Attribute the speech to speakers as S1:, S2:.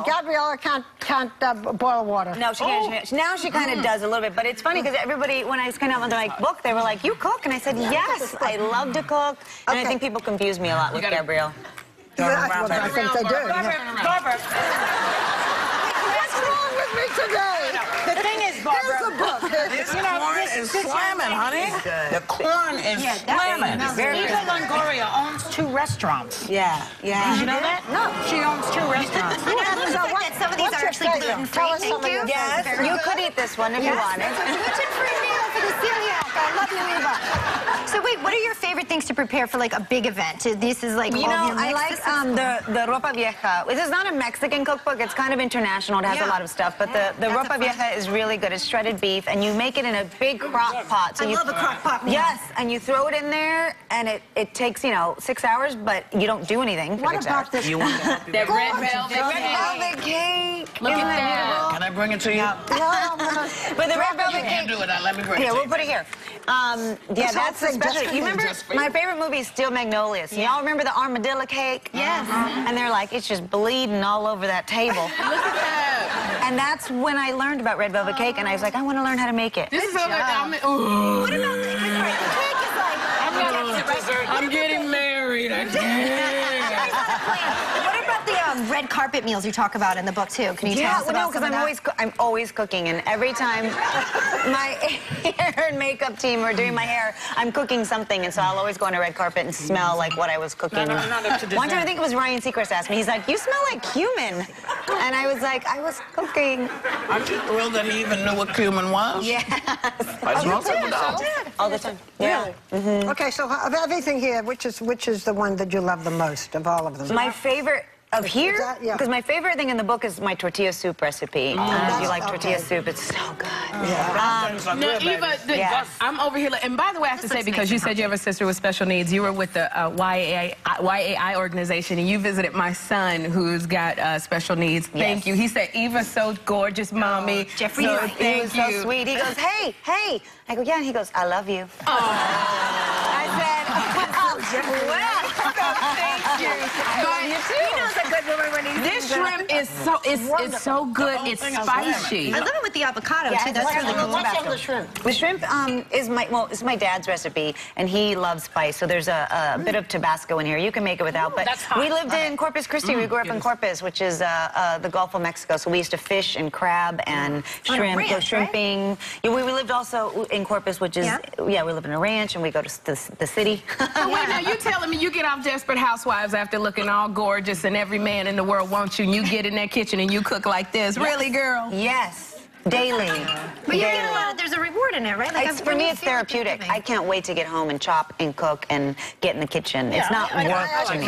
S1: Gabriella can't boil water.
S2: No, she can't. Now she kind of does a little bit, but it's funny because everybody, when I was kind of on my book, they were like, "You cook?" And I said, "Yes, I love to cook." And I think people confuse me a lot with Gabrielle.
S1: I think they do.
S2: Barbara.
S1: What's wrong with me today?
S3: The thing is, Barbara,
S1: Here's the book.
S3: you know,
S4: Corn is slamming, honey. The corn is slamming.
S3: Eva Longoria owns 2 restaurants.
S2: Yeah.
S3: Did you know that?
S1: No.
S3: She owns 2 restaurants.
S5: Some of these are actually gluten-free.
S1: Thank you.
S2: Yes, you could eat this one if you wanted.
S5: Gluten-free meal for the celiac. I love you, Eva. So wait, what are your favorite things to prepare for like a big event? This is like
S2: You know, I like the ropa vieja. This is not a Mexican cookbook. It's kind of international. It has a lot of stuff. But the ropa vieja is really good. It's shredded beef, and you make it in a big crock pot. So
S5: I love a crock pot meal.
S2: Yes, and you throw it in there, and it takes, 6 hours, but you don't do anything for 6 hours.
S1: This?
S4: You want to help you
S3: That
S4: with
S3: red
S4: that?
S3: velvet
S2: Cake.
S3: Look at that.
S4: Can I bring it to you?
S2: But the red velvet
S4: You can't
S2: cake.
S4: do it. Let me bring it
S2: Here,
S4: to
S2: we'll
S4: you.
S2: put it here. Yeah, that's the special. You remember my favorite movie is Steel Magnolias. Y'all remember the armadillo cake?
S5: Yes.
S2: And they're like, it's just bleeding all over that table.
S3: Look at that.
S2: And that's when I learned about red velvet cake, and I was like, I want to learn how to make it.
S3: This is what I'm... Ooh.
S5: What about the cake is like...
S3: I'm getting married. I
S5: What about the red carpet meals you talk about in the book too? Can you tell us about
S2: because I'm always cooking, and every time my hair and makeup team are doing my hair, I'm cooking something, and so I'll always go on a red carpet and smell like what I was cooking.
S3: Not up to
S2: One time, I
S3: design.
S2: think it was Ryan Seacrest asked me, he's like, "You smell like cumin," and I was like, "I was cooking."
S4: Aren't you thrilled that he even knew what cumin was?
S2: Yes.
S4: I smell something else.
S2: All the time. Yeah.
S1: Okay, so of everything here, which is the one that you love the most of all of them?
S2: My favorite of here,
S1: Yeah.
S2: because my favorite thing in the book is my tortilla soup recipe. I don't know if you like tortilla soup. It's so good.
S3: No, Eva, I'm over here. And by the way, I have to say, because you said you have a sister with special needs, you were with the YAI organization, and you visited my son who's got special needs. Thank you. He said, Eva's so gorgeous, Mommy.
S5: Jeffrey,
S2: He
S3: thank
S2: was
S3: you.
S2: so sweet. He goes, hey. I go, yeah. And he goes, I love you. I said, well, thank you.
S5: He knows a good woman when he's
S3: This shrimp is so good. It's spicy.
S5: I love it with the avocado too. That's really cool.
S1: What's on the shrimp?
S2: The shrimp is my dad's recipe, and he loves spice. So there's a bit of Tabasco in here. You can make it without, but we lived in Corpus Christi. We grew up in Corpus, which is the Gulf of Mexico. So we used to fish and crab and shrimp, go shrimping. Yeah, we lived also in Corpus, which is we live in a ranch, and we go to the city.
S3: Oh, wait, now you telling me you get off Desperate Housewives after looking all gorgeous and every man in the world wants you, and you get in that kitchen and you cook like this? Really, girl?
S2: Yes. Daily.
S5: But you get a lot of, there's a reward in it, right? Like
S2: For me, it's therapeutic. I can't wait to get home and chop and cook and get in the kitchen. It's not work to me.